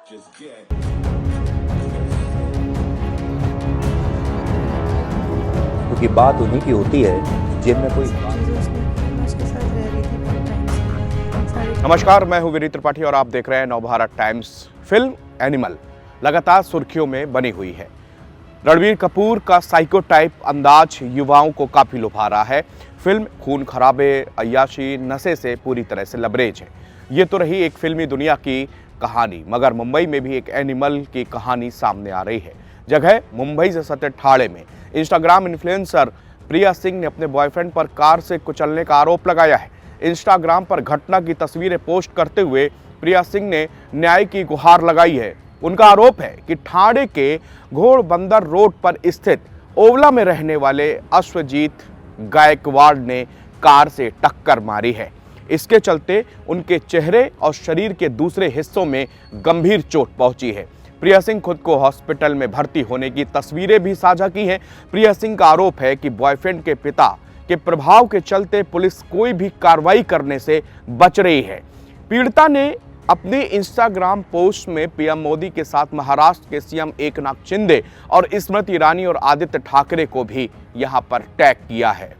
क्योंकि बात उन्हीं की होती है जिनमें कोई नमस्कार, मैं हूं विनीत त्रिपाठी और आप देख रहे हैं नवभारत टाइम्स। फिल्म एनिमल लगातार सुर्खियों में बनी हुई है। रणबीर कपूर का साइको टाइप अंदाज युवाओं को काफी लुभा रहा है। फिल्म खून खराबे, अय्याशी, नशे से पूरी तरह से लबरेज है। ये तो रही एक फिल्मी दुनिया की कहानी, मगर मुंबई में भी एक एनिमल की कहानी सामने आ रही है। जगह मुंबई से सटे ठाणे में इंस्टाग्राम इन्फ्लुएंसर प्रिया सिंह ने अपने बॉयफ्रेंड पर कार से कुचलने का आरोप लगाया है। इंस्टाग्राम पर घटना की तस्वीरें पोस्ट करते हुए प्रिया सिंह ने न्याय की गुहार लगाई है। उनका आरोप है कि ठाणे के घोड़बंदर रोड पर स्थित ओवला में रहने वाले अश्वजीत गायकवाड़ ने कार से टक्कर मारी है। इसके चलते उनके चेहरे और शरीर के दूसरे हिस्सों में गंभीर चोट पहुंची है। प्रिया सिंह खुद को हॉस्पिटल में भर्ती होने की तस्वीरें भी साझा की हैं। प्रिया सिंह का आरोप है कि बॉयफ्रेंड के पिता के प्रभाव के चलते पुलिस कोई भी कार्रवाई करने से बच रही है। पीड़िता ने अपने इंस्टाग्राम पोस्ट में पीएम मोदी के साथ महाराष्ट्र के सीएम एकनाथ शिंदे और स्मृति ईरानी और आदित्य ठाकरे को भी यहां पर टैग किया है।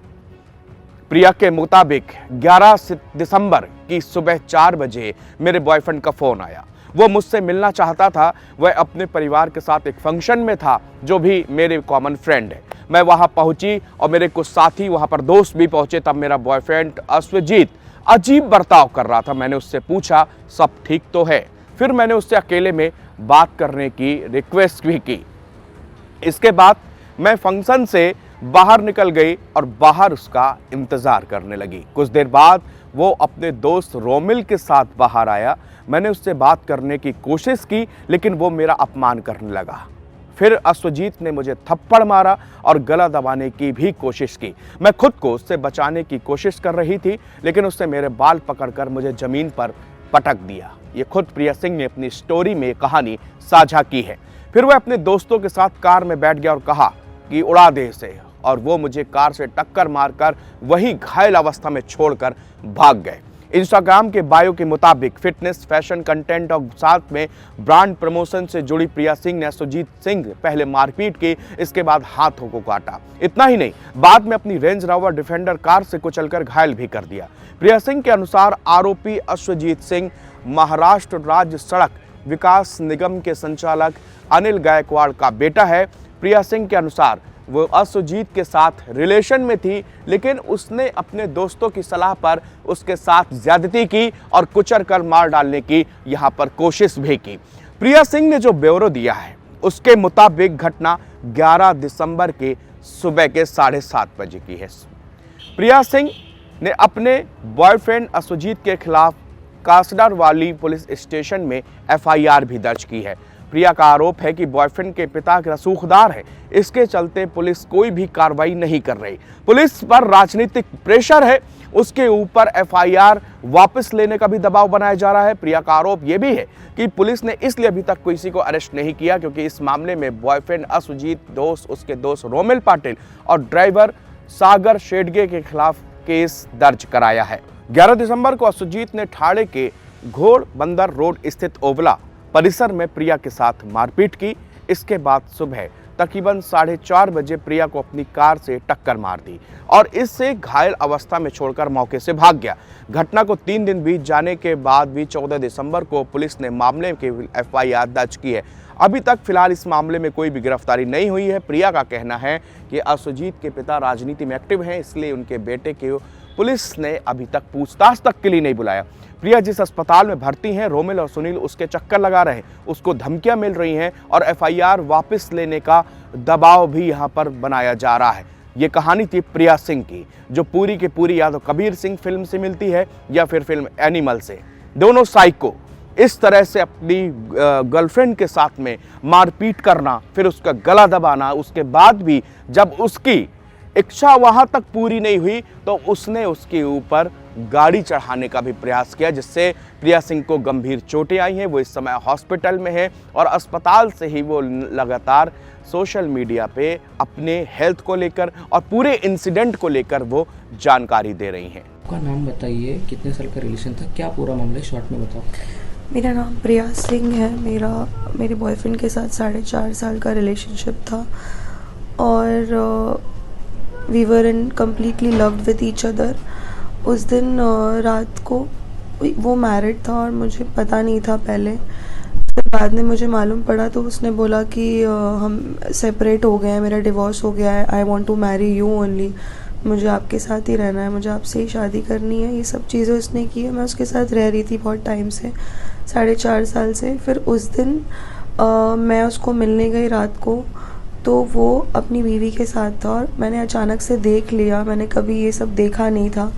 प्रिया के मुताबिक 11 दिसंबर की सुबह 4 बजे मेरे बॉयफ्रेंड का फोन आया। वो मुझसे मिलना चाहता था। वह अपने परिवार के साथ एक फंक्शन में था, जो भी मेरे कॉमन फ्रेंड है। मैं वहां पहुंची और मेरे कुछ साथी वहां पर दोस्त भी पहुंचे। तब मेरा बॉयफ्रेंड अश्वजीत अजीब बर्ताव कर रहा था। मैंने उससे पूछा सब ठीक तो है। फिर मैंने उससे अकेले में बात करने की रिक्वेस्ट भी की। इसके बाद मैं फंक्शन से बाहर निकल गई और बाहर उसका इंतजार करने लगी। कुछ देर बाद वो अपने दोस्त रोमिल के साथ बाहर आया। मैंने उससे बात करने की कोशिश की, लेकिन वो मेरा अपमान करने लगा। फिर अश्वजीत ने मुझे थप्पड़ मारा और गला दबाने की भी कोशिश की। मैं खुद को उससे बचाने की कोशिश कर रही थी, लेकिन उसने मेरे बाल पकड़कर मुझे जमीन पर पटक दिया। ये खुद प्रिया सिंह ने अपनी स्टोरी में कहानी साझा की है। फिर वह अपने दोस्तों के साथ कार में बैठ गया और कहा कि उड़ा दे इसे, और वो मुझे कार से टक्कर मारकर वही घायल अवस्था में छोड़कर भाग गए। इंस्टाग्राम के बायो के मुताबिक फिटनेस, फैशन कंटेंट और साथ में ब्रांड प्रमोशन से जुड़ी प्रिया सिंह ने अश्वजीत सिंह पहले मारपीट की, इसके बाद हाथों को काटा। इतना ही नहीं, बाद में अपनी रेंज रोवर डिफेंडर कार से कुचलकर घायल भी कर दिया। प्रिया सिंह के अनुसार आरोपी अश्वजीत सिंह महाराष्ट्र राज्य सड़क विकास निगम के संचालक अनिल गायकवाड़ का बेटा है। प्रिया सिंह के अनुसार वो अश्वजीत के साथ रिलेशन में थी, लेकिन उसने अपने दोस्तों की सलाह पर उसके साथ ज्यादती की और कुचल कर मार डालने की यहां पर कोशिश भी की। प्रिया सिंह ने जो ब्यौरा दिया है, उसके मुताबिक घटना 11 दिसंबर के सुबह के 7:30 बजे की है। प्रिया सिंह ने अपने बॉयफ्रेंड अश्वजीत के खिलाफ कासडर वाली पुलिस स्टेशन में FIR भी दर्ज की है। प्रिया का आरोप है कि बॉयफ्रेंड के पिता रसूखदार है, इसके चलते पुलिस कोई भी कार्रवाई नहीं कर रही। पुलिस पर राजनीतिक प्रेशर है, उसके ऊपर FIR वापस लेने का भी दबाव बनाया जा रहा है। प्रिया का आरोप यह भी है कि पुलिस ने इसलिए अभी तक किसी को अरेस्ट नहीं किया क्योंकि इस मामले में बॉयफ्रेंड अश्वजीत, दोस्त उसके दोस्त रोमिल पाटिल और ड्राइवर सागर शेडगे के खिलाफ केस दर्ज कराया है। 11 दिसंबर को अश्वजीत ने ठाणे के घोड़बंदर रोड स्थित ओवला परिसर में प्रिया के साथ मारपीट की। इसके बाद सुबह तकरीबन 4:30 बजे प्रिया को अपनी कार से टक्कर मार दी और इससे घायल अवस्था में छोड़कर मौके से भाग गया। घटना को 3 दिन बीत जाने के बाद भी 14 दिसंबर को पुलिस ने मामले की FIR दर्ज की है। अभी तक फिलहाल इस मामले में कोई भी गिरफ्तारी नहीं हुई है। प्रिया का कहना है कि अश्वजीत के पिता राजनीति में एक्टिव हैं, इसलिए उनके बेटे के पुलिस ने अभी तक पूछताछ तक के लिए नहीं बुलाया। प्रिया जिस अस्पताल में भर्ती हैं, रोमिल और सुनील उसके चक्कर लगा रहे हैं, उसको धमकियां मिल रही हैं और FIR वापस लेने का दबाव भी यहां पर बनाया जा रहा है। ये कहानी थी प्रिया सिंह की, जो पूरी की पूरी या तो कबीर सिंह फिल्म से मिलती है या फिर फिल्म एनिमल से। दोनों साइको इस तरह से अपनी गर्लफ्रेंड के साथ में मारपीट करना, फिर उसका गला दबाना, उसके बाद भी जब उसकी इच्छा वहां तक पूरी नहीं हुई तो उसने उसके ऊपर गाड़ी चढ़ाने का भी प्रयास किया, जिससे प्रिया सिंह को गंभीर चोटें आई हैं। वो इस समय हॉस्पिटल में है और अस्पताल से ही वो लगातार सोशल मीडिया पे अपने हेल्थ को लेकर और पूरे इंसिडेंट को लेकर वो जानकारी दे रही हैं। आपका नाम बताइए, कितने साल का रिलेशन था, क्या पूरा मामला है, शॉर्ट में बताओ। मेरा नाम प्रिया सिंह है। मेरे बॉयफ्रेंड के साथ 4.5 साल का रिलेशनशिप था और we were in completely loved with each other. उस दिन रात को वो मैरिड था और मुझे पता नहीं था पहले। फिर बाद में मुझे मालूम पड़ा तो उसने बोला कि हम सेपरेट हो गए हैं, मेरा डिवोर्स हो गया है, I want to marry you only, मुझे आपके साथ ही रहना है, मुझे आपसे ही शादी करनी है। ये सब चीज़ें उसने की है। मैं उसके साथ रह रही थी बहुत टाइम से, 4.5 साल से। फिर उस दिन मैं उसको मिलने गई रात को, तो वो अपनी बीवी के साथ था और मैंने अचानक से देख लिया, मैंने कभी ये सब देखा नहीं था।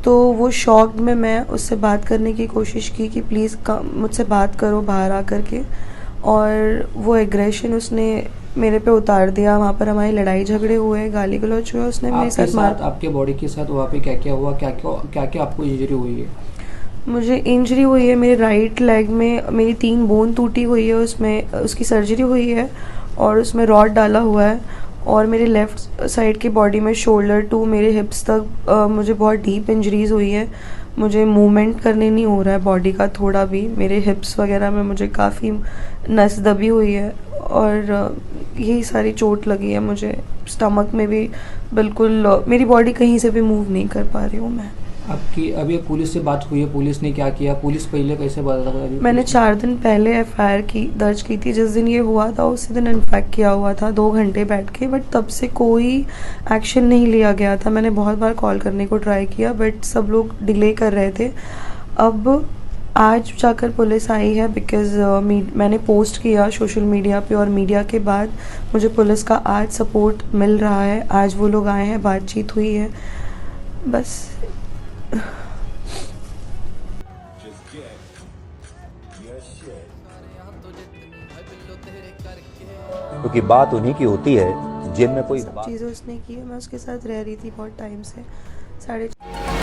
तो वो शॉक्ड में मैं उससे बात करने की कोशिश की कि प्लीज़ मुझसे बात करो बाहर आकर के, और वो एग्रेशन उसने मेरे पे उतार दिया। वहाँ पर हमारी लड़ाई झगड़े हुए, गाली गलौज हुआ, उसने मेरे साथ मार। आपके बॉडी के साथ वहाँ पे क्या क्या हुआ, क्या क्या आपको इंजरी हुई है? मुझे इंजरी हुई है मेरे राइट लेग में, मेरी 3 बोन टूटी हुई है, उसमें उसकी सर्जरी हुई है और उसमें रॉड डाला हुआ है। और मेरे लेफ़्ट साइड की बॉडी में शोल्डर टू मेरे हिप्स तक मुझे बहुत डीप इंजरीज हुई है। मुझे मूवमेंट करने नहीं हो रहा है बॉडी का थोड़ा भी। मेरे हिप्स वगैरह में मुझे काफ़ी नस दबी हुई है और यही सारी चोट लगी है मुझे। स्टमक में भी बिल्कुल मेरी बॉडी कहीं से भी मूव नहीं कर पा रही हूँ मैं। आपकी अभी पुलिस से बात हुई है? पुलिस ने क्या किया? पुलिस पहले कैसे बता? मैंने 4 दिन पहले एफआईआर दर्ज की थी। जिस दिन ये हुआ था उसी दिन इन्फेक्ट किया हुआ था 2 घंटे बैठ के, बट तब से कोई एक्शन नहीं लिया गया था। मैंने बहुत बार कॉल करने को ट्राई किया बट सब लोग डिले कर रहे थे। अब आज जाकर पुलिस आई है बिकॉज़ मैंने पोस्ट किया सोशल मीडिया पे और मीडिया के बाद मुझे पुलिस का आज सपोर्ट मिल रहा है। आज वो लोग आए हैं, बातचीत हुई है, बस। क्योंकि बात उन्हीं की होती है जिनमें कोई सब चीज़ें उसने की है। मैं उसके साथ रह रही थी बहुत टाइम से, 4.5